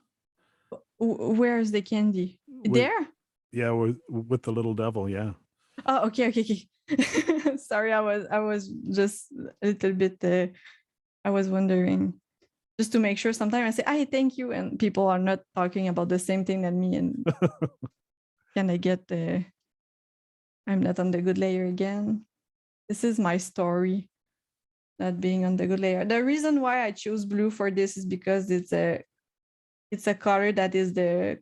Where's the candy? There? Yeah, with the little devil, yeah. Oh, okay. Sorry, I was just a little bit I was wondering, just to make sure. Sometimes I say, "Hey, thank you," and people are not talking about the same thing than me, and can I get the I'm not on the good layer again. This is my story, not being on the good layer. The reason why I choose blue for this is because it's a color that is the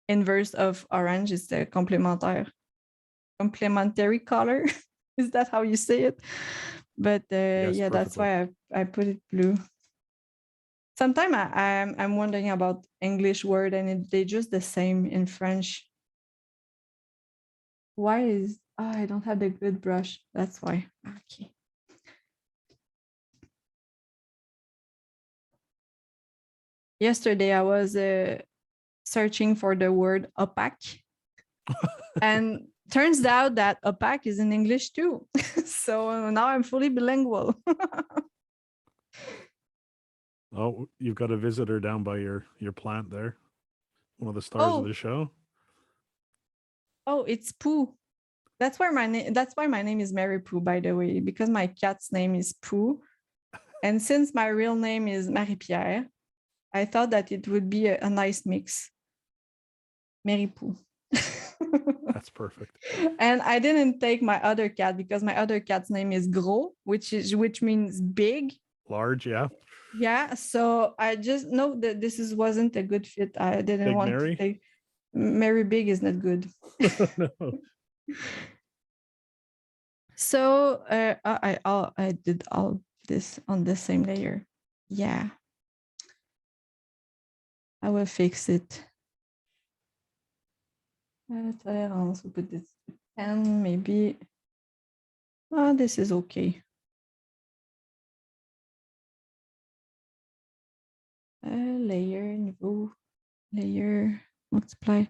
inverse of orange. It's the complementary color. Is that how you say it? But Yes, yeah, that's perfectly. why I put it blue. Sometimes I'm wondering about English word and they're just the same in French. Why is I don't have the good brush? That's why. Okay. Yesterday I was searching for the word opaque, and turns out that opaque is in English too. So now I'm fully bilingual. Oh, you've got a visitor down by your plant there. One of the stars of Oh, the show. it's Pooh. That's why my name is MaryPou, by the way, because my cat's name is Pooh. And since my real name is Marie-Pierre, I thought that it would be a nice mix. MaryPou. That's perfect. And I didn't take my other cat because my other cat's name is Gros, which means big. Large, yeah. Yeah. So I just know that wasn't a good fit. I didn't Big want to Mary. take Mary Big is not good. No. So I did all this on the same layer. Yeah. I will fix it. Tolerance, we put this 10, maybe. Oh, this is okay. Layer, niveau, layer, multiply.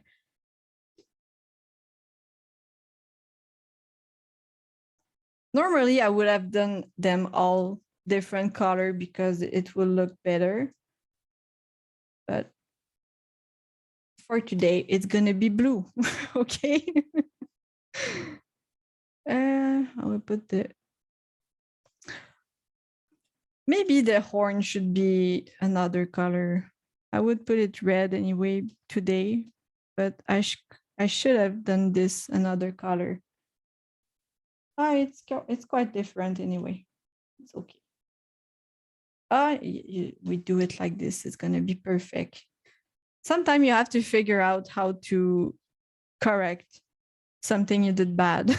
Normally, I would have done them all different color because it will look better. But for today, it's gonna be blue. Okay. I will put maybe the horn should be another color. I would put it red anyway today, but I should have done this another color. It's quite different anyway. It's okay. We do it like this. It's gonna be perfect. Sometimes you have to figure out how to correct something you did bad.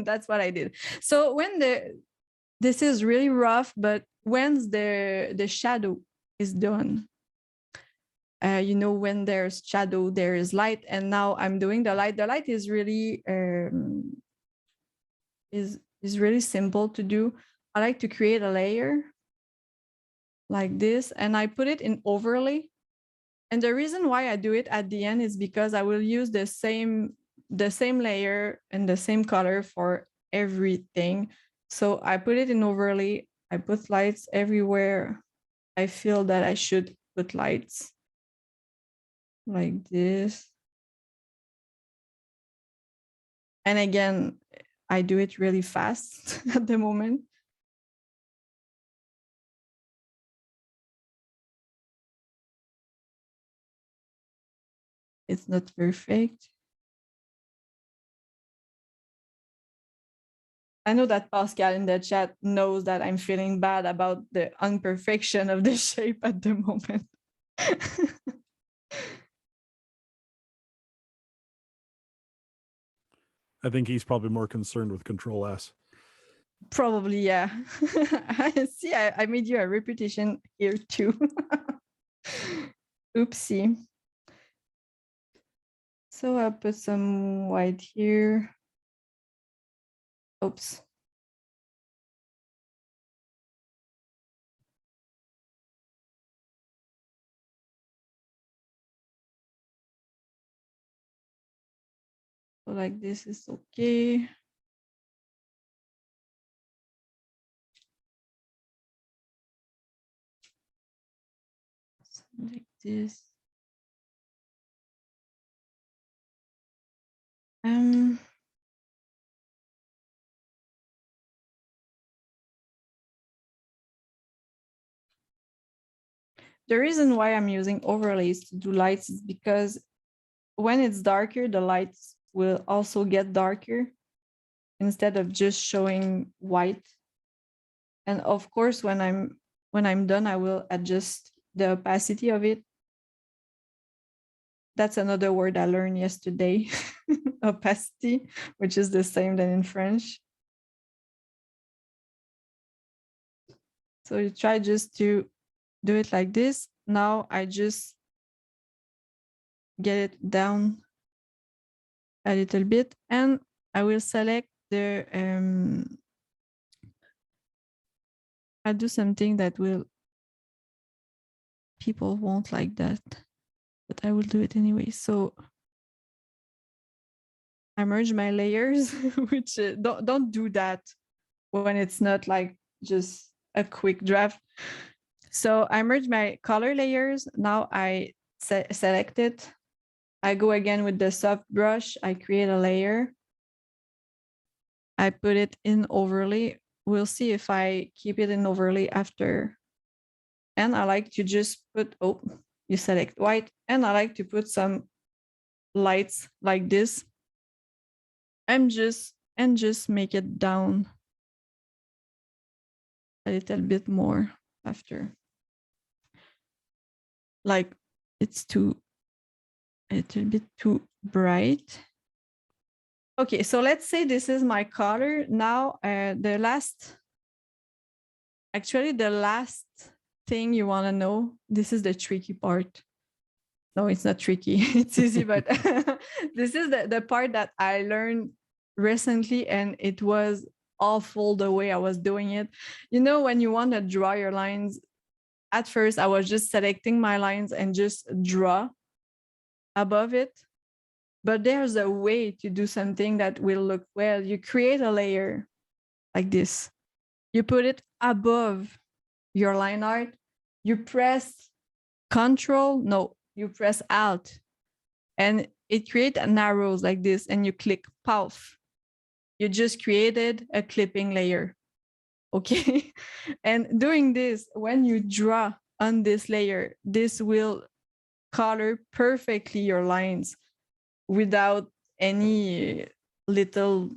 That's what I did. So when this is really rough, but when the shadow is done, when there's shadow, there is light, and now I'm doing the light. The light is really is really simple to do. I like to create a layer like this, and I put it in overlay. And the reason why I do it at the end is because I will use the same layer and the same color for everything. So I put it in overlay. I put lights everywhere. I feel that I should put lights like this. And again, I do it really fast at the moment. It's not perfect. I know that Pascal in the chat knows that I'm feeling bad about the imperfection of the shape at the moment. I think he's probably more concerned with Control S. Probably, yeah. See, I made you a repetition here too. Oopsie. So I'll put some white here. Oops. So like this is okay. Like this. The reason why I'm using overlays to do lights is because when it's darker, the lights will also get darker instead of just showing white. And of course, when I'm done, I will adjust the opacity of it. That's another word I learned yesterday, opacity, which is the same than in French. So you try just to do it like this. Now I just get it down a little bit, and I will select the I do something that people won't like that, but I will do it anyway. So I merge my layers, which don't do that when it's not like just a quick draft. So I merge my color layers. Now I select it. I go again with the soft brush. I create a layer. I put it in overlay. We'll see if I keep it in overlay after. And I like to just put, oh, you select white. And I like to put some lights like this. And just make it down a little bit more after. Like it's a little bit too bright. Okay, so let's say this is my color. Now the last thing you want to know, this is the tricky part. No, it's not tricky. It's easy, but this is the part that I learned recently, and it was awful the way I was doing it. You know, when you want to draw your lines, at first I was just selecting my lines and just draw above it. But there's a way to do something that will look well. You create a layer like this. You put it above your line art. You press you press Alt, and it creates arrows like this, and you click pause. You just created a clipping layer. Okay. And doing this, when you draw on this layer, this will color perfectly your lines without any little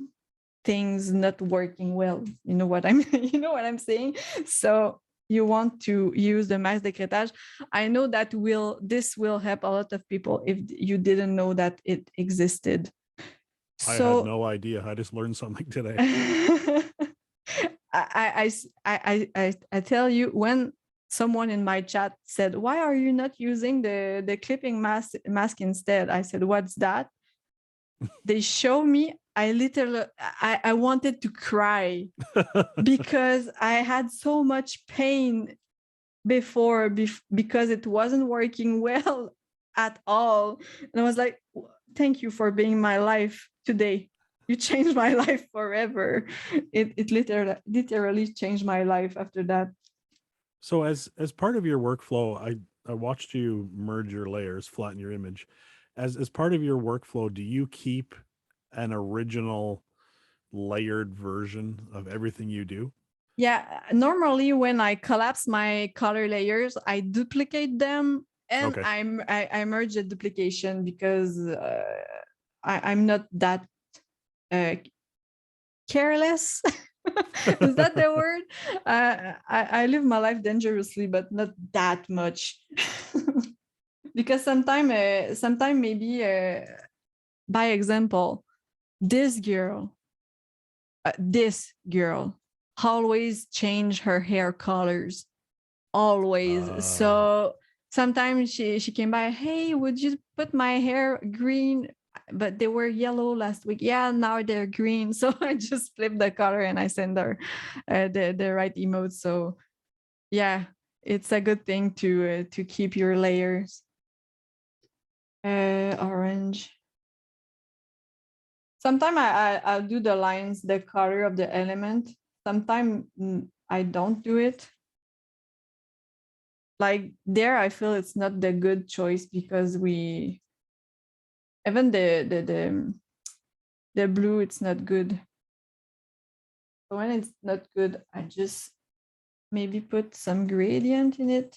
things not working well. You know what I'm saying? So you want to use the max décrétage. I know that this will help a lot of people if you didn't know that it existed. I had no idea. I just learned something today. I tell you, when someone in my chat said, "Why are you not using the clipping mask instead?" I said, "What's that?" They show me. I wanted to cry because I had so much pain before because it wasn't working well at all. And I was like, thank you for being my life today. You changed my life forever. It literally changed my life after that. So as part of your workflow, I watched you merge your layers, flatten your image. As part of your workflow, do you keep an original layered version of everything you do? Yeah, normally when I collapse my color layers, I duplicate them, and Okay. I merge the duplication because I'm not that careless. Is that the word? I live my life dangerously, but not that much. Because sometime maybe by example, this girl always change her hair colors, always. So sometimes she came by, hey, would you put my hair green? But they were yellow last week. Yeah, now they're green. So I just flip the color and I send her the right emote. So yeah, it's a good thing to keep your layers. Orange. Sometimes I'll do the lines, the color of the element. Sometimes I don't do it. Like there, I feel it's not the good choice because even the blue, it's not good. So when it's not good, I just maybe put some gradient in it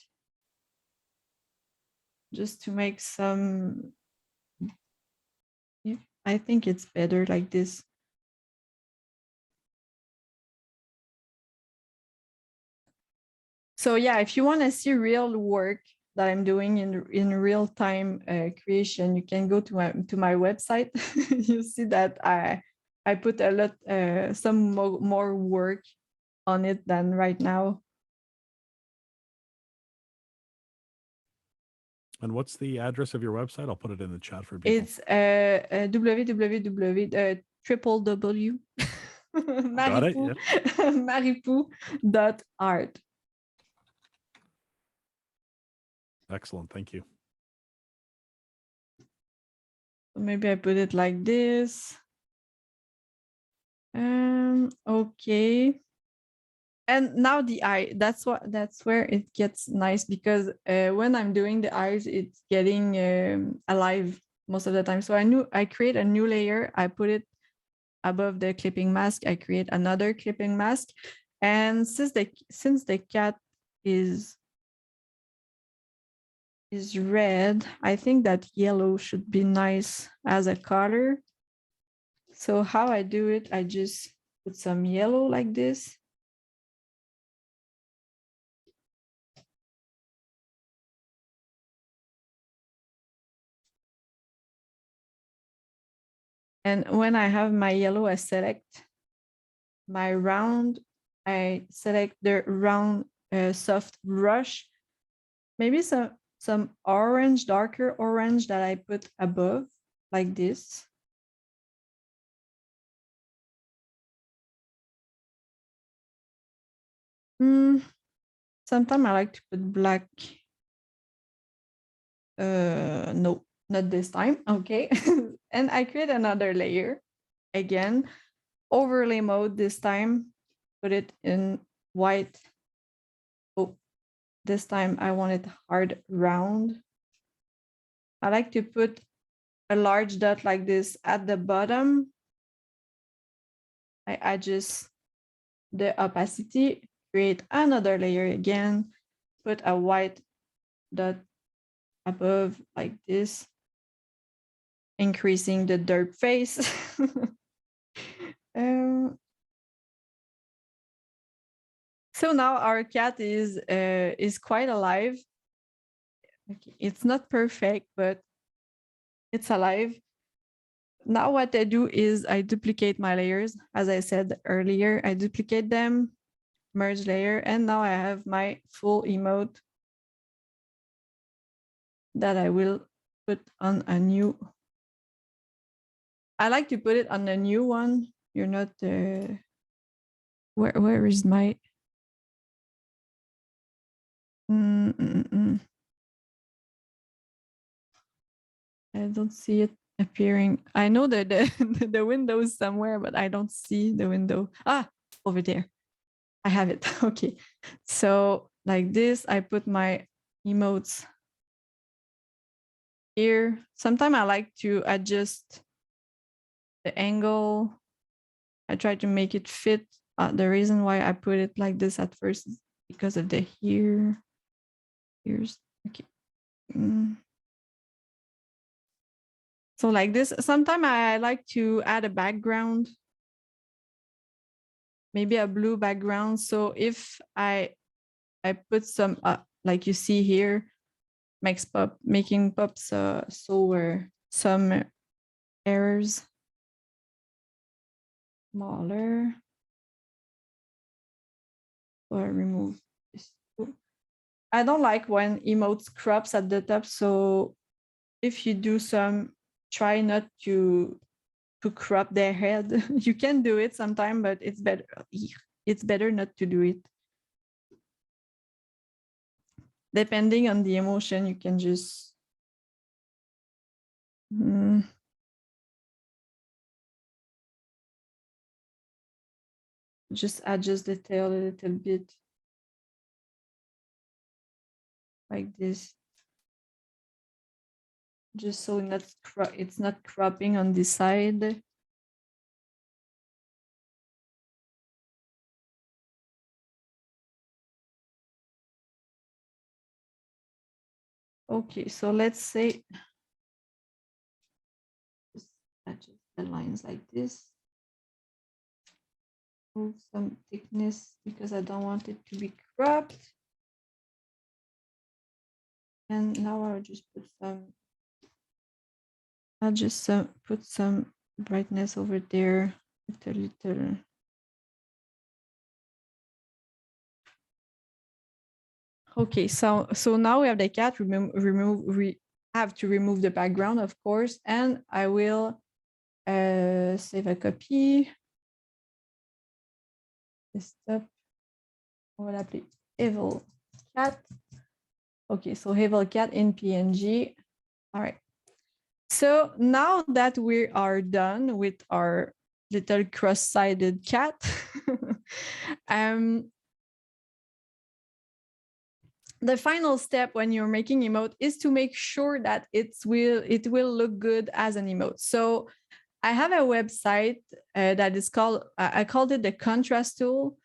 just to make some. I think it's better like this. So yeah, if you want to see real work that I'm doing in real time creation, you can go to my website. You see that I put a lot some more work on it than right now. And what's the address of your website? I'll put it in the chat for people. It's www. Got it. Yeah. MaryPou.art. Excellent. Thank you. Maybe I put it like this. Okay. And now the eye, that's where it gets nice because when I'm doing the eyes, it's getting alive most of the time. So I create a new layer. I put it above the clipping mask. I create another clipping mask. And since the cat is red, I think that yellow should be nice as a color. So how I do it, I just put some yellow like this. And when I have my yellow, I select my round. I select the round soft brush. Maybe some orange, darker orange that I put above like this. Sometimes I like to put black. No, not this time. Okay. And I create another layer. Again, overlay mode this time. Put it in white. Oh, this time I want it hard round. I like to put a large dot like this at the bottom. I adjust the opacity, create another layer again, put a white dot above like this, increasing the derp face. So now our cat is quite alive. Okay, it's not perfect, but it's alive. Now what I do is I duplicate my layers. As I said earlier, I duplicate them, merge layer, and now I have my full emote that I will put on a new. I like to put it on a new one. You're not where is my I don't see it appearing. I know that the window is somewhere, but I don't see the window. Ah, over there. I have it. Okay. So like this, I put my emotes here. Sometimes I like to adjust the angle. I try to make it fit. The reason why I put it like this at first is because of the here. Here's okay. So like this, sometimes I like to add a background, maybe a blue background. So if I put some, like you see here, making pops, some errors, smaller, or remove this. I don't like when emotes crops at the top. So if you do some, try not to crop their head. You can do it sometime, but it's better not to do it. Depending on the emotion, you can just just adjust the tail a little bit like this, just so it's not cropping on this side. Okay, so let's say just adjust the lines like this. Move some thickness because I don't want it to be cropped. And now I'll just put some brightness over there, a little. Okay, so now we have the cat. We have to remove the background, of course, and I will save a copy. Stop. On va l'appeler Evil Cat. Okay, so Evil Cat in PNG. All right. So now that we are done with our little cross-sided cat, the final step when you're making emote is to make sure that it will look good as an emote. So I have a website that is called, I called it the contrast tool.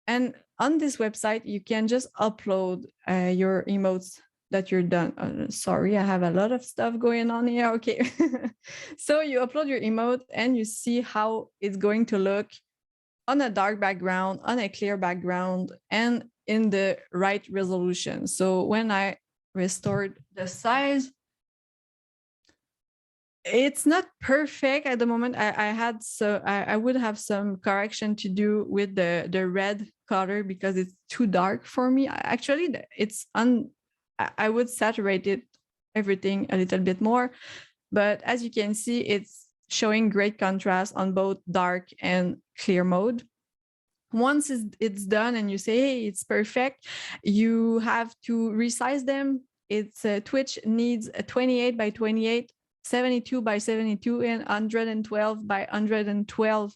And on this website, you can just upload your emotes that you're done. Sorry, I have a lot of stuff going on here. Okay. So you upload your emote and you see how it's going to look on a dark background, on a clear background, and in the right resolution. So when I restored the size, it's not perfect at the moment. I would have some correction to do with the red color because it's too dark for me. Actually, I would saturate it everything a little bit more, but as you can see, it's showing great contrast on both dark and clear mode. Once it's done and you say, hey, it's perfect, you have to resize them. It's Twitch needs a 28 by 28, 72 by 72, and 112 by 112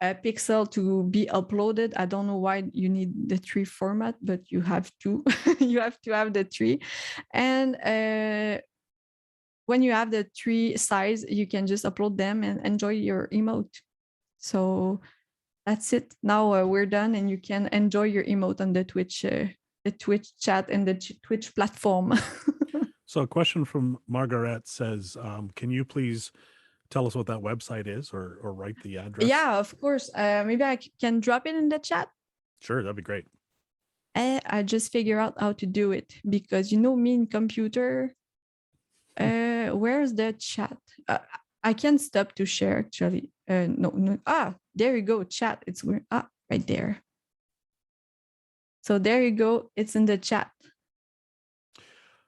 pixel to be uploaded. I don't know why you need the 3 format, but you have to. You have to have the 3. And when you have the 3 size, you can just upload them and enjoy your emote. So that's it. Now we're done, and you can enjoy your emote on the Twitch chat and the Twitch platform. So a question from Margaret says, can you please tell us what that website is, or write the address? Yeah, of course. Maybe I can drop it in the chat. Sure, that'd be great. I just figure out how to do it because you know me in computer. Where's the chat? I can't stop to share actually. No. There you go. Chat. It's where right there. So there you go. It's in the chat.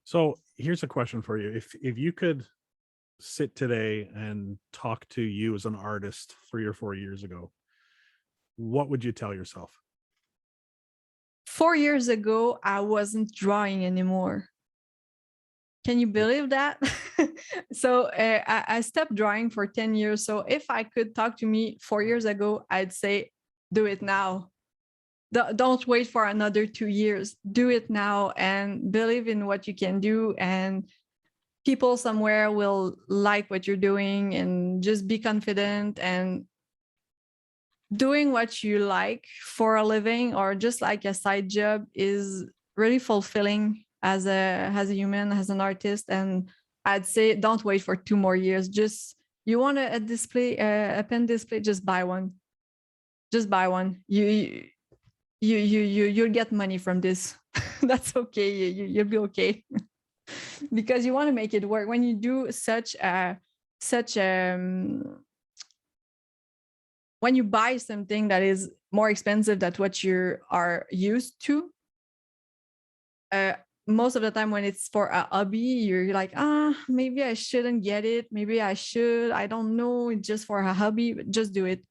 So here's a question for you. If you could sit today and talk to you as an artist 3 or 4 years ago, what would you tell yourself? 4 years ago, I wasn't drawing anymore. Can you believe that? So I stopped drawing for 10 years. So if I could talk to me 4 years ago, I'd say, do it now. Don't wait for another 2 years. Do it now and believe in what you can do. And people somewhere will like what you're doing, and just be confident. And doing what you like for a living or just like a side job is really fulfilling as a human, as an artist. And I'd say don't wait for 2 more years. Just, you want a display, a pen display, just buy one. Just buy one. You'll get money from this. That's okay. You'll be okay. Because you want to make it work. When you do when you buy something that is more expensive than what you are used to, most of the time when it's for a hobby, you're like, maybe I shouldn't get it. Maybe I should. I don't know. It's just for a hobby, but just do it.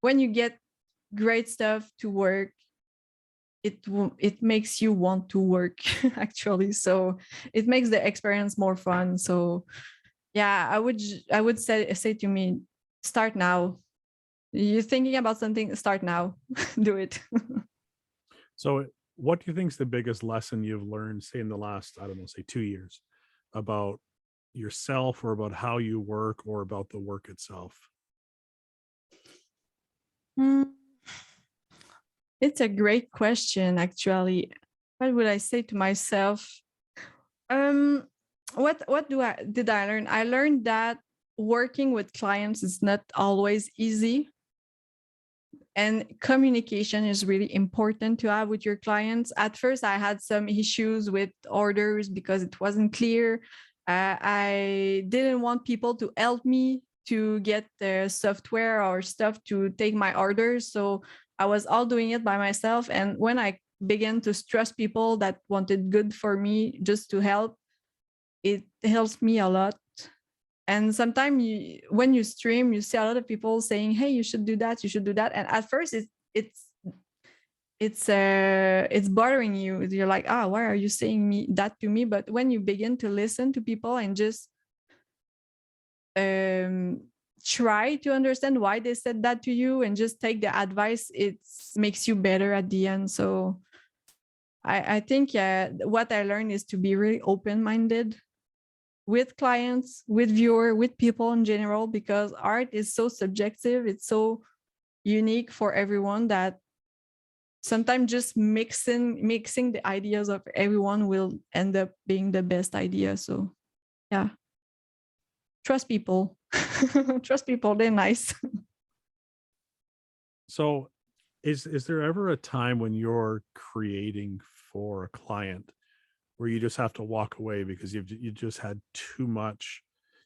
When you get great stuff to work, it makes you want to work actually. So it makes the experience more fun. So yeah, I would say to me, start now. You're thinking about something, start now. Do it. So what do you think is the biggest lesson you've learned, say in the last, I don't know, say 2 years, about yourself or about how you work or about the work itself? It's a great question, actually. What would I say to myself? What did I learn? I learned that working with clients is not always easy, and communication is really important to have with your clients. At first, I had some issues with orders because it wasn't clear. I didn't want people to help me to get the software or stuff to take my orders, so I was all doing it by myself. And when I began to trust people that wanted good for me just to help, it helps me a lot. And sometimes when you stream, you see a lot of people saying, hey, you should do that, you should do that. And at first it's bothering you. You're like, why are you saying that to me? But when you begin to listen to people and just try to understand why they said that to you and just take the advice, it makes you better at the end. So I think what I learned is to be really open-minded with clients, with viewer, with people in general, because art is so subjective. It's so unique for everyone that sometimes just mixing the ideas of everyone will end up being the best idea. So yeah, trust people. Trust people, they're nice. So is there ever a time when you're creating for a client where you just have to walk away because you just had too much,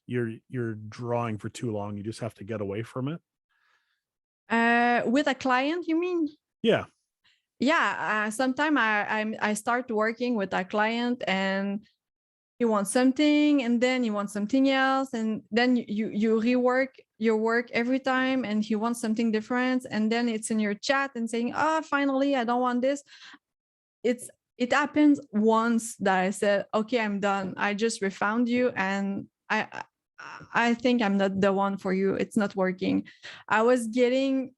you're drawing for too long, you just have to get away from it? With a client, you mean? Yeah. Yeah, sometimes I start working with a client and you want something and then you want something else, and then you rework your work every time and he wants something different, and then it's in your chat and saying, finally I don't want this. It happens once that I said, okay, I'm done, I just refound you, and I think I'm not the one for you, it's not working. I was getting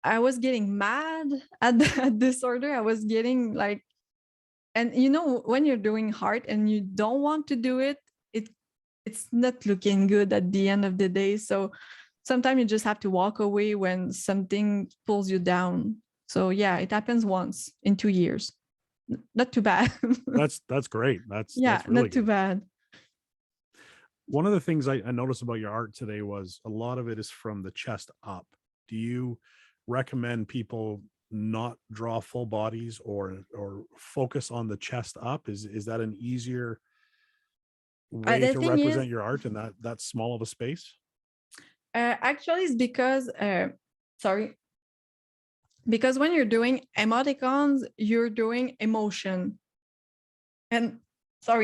mad at this order. I was getting like, and when you're doing art and you don't want to do it, it's not looking good at the end of the day. So sometimes you just have to walk away when something pulls you down. So yeah, it happens once in 2 years. Not too bad. That's great. That's Yeah, really not too good. bad. One of the things I noticed about your art today was a lot of it is from the chest up. Do you recommend people not draw full bodies or focus on the chest up? Is that an easier way The to thing is, represent your art in that small of a space? actually, it's because because when you're doing emoticons, you're doing emotion. And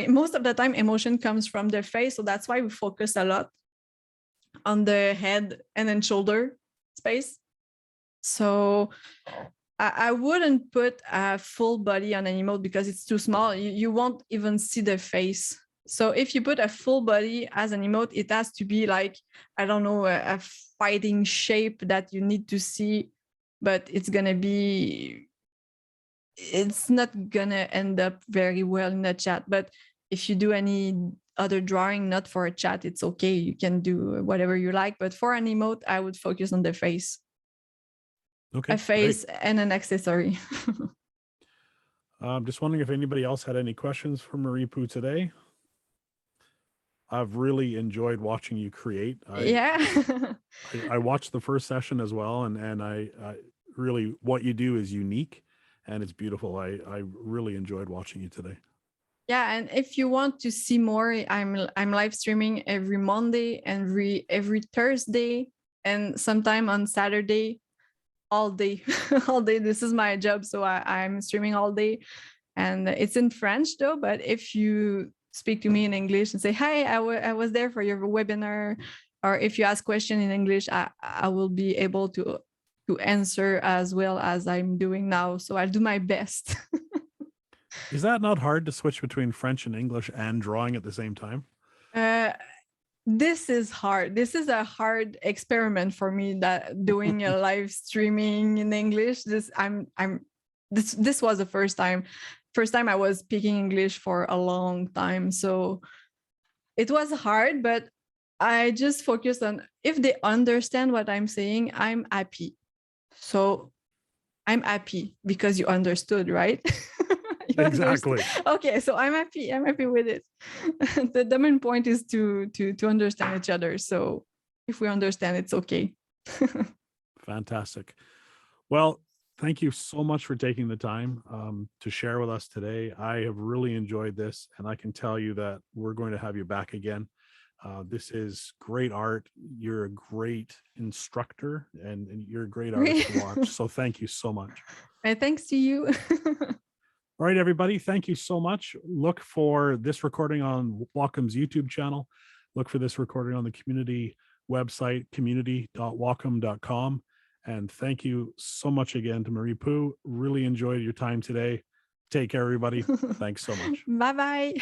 most of the time emotion comes from the face. So that's why we focus a lot on the head and then shoulder space. So I wouldn't put a full body on an emote because it's too small. You won't even see the face. So if you put a full body as an emote, it has to be like, I don't know, a fighting shape that you need to see, but it's not gonna end up very well in the chat. But if you do any other drawing, not for a chat, it's okay. You can do whatever you like. But for an emote, I would focus on the face. Okay, A face great. and an accessory. I'm just wondering if anybody else had any questions for MaryPou today. I've really enjoyed watching you create. Yeah. I watched the first session as well, and I really, what you do is unique and it's beautiful. I really enjoyed watching you today. Yeah, and if you want to see more, I'm live streaming every Monday and every Thursday, and sometime on Saturday, all day. All day. This is my job, so I'm streaming all day, and it's in French though. But if you speak to me in English and say, "Hi, I was there for your webinar," or if you ask question in English, I will be able to answer as well as I'm doing now. So I'll do my best. Is that not hard to switch between French and English and drawing at the same time? Uh, this is hard. This is a hard experiment for me, that doing a live streaming in English. This was the first time I was speaking English for a long time. So it was hard, but I just focused on, if they understand what I'm saying, I'm happy. So I'm happy because you understood, right? You Exactly. understood. Okay, so I'm happy. I'm happy with it. The main point is to understand each other. So if we understand, it's okay. Fantastic. Well, thank you so much for taking the time to share with us today. I have really enjoyed this, and I can tell you that we're going to have you back again. This is great art. You're a great instructor, and you're a great artist to watch. So thank you so much. Thanks to you. All right, everybody. Thank you so much. Look for this recording on Wacom's YouTube channel. Look for this recording on the community website, community.wacom.com. And thank you so much again to MaryPou. Really enjoyed your time today. Take care, everybody. Thanks so much. Bye-bye.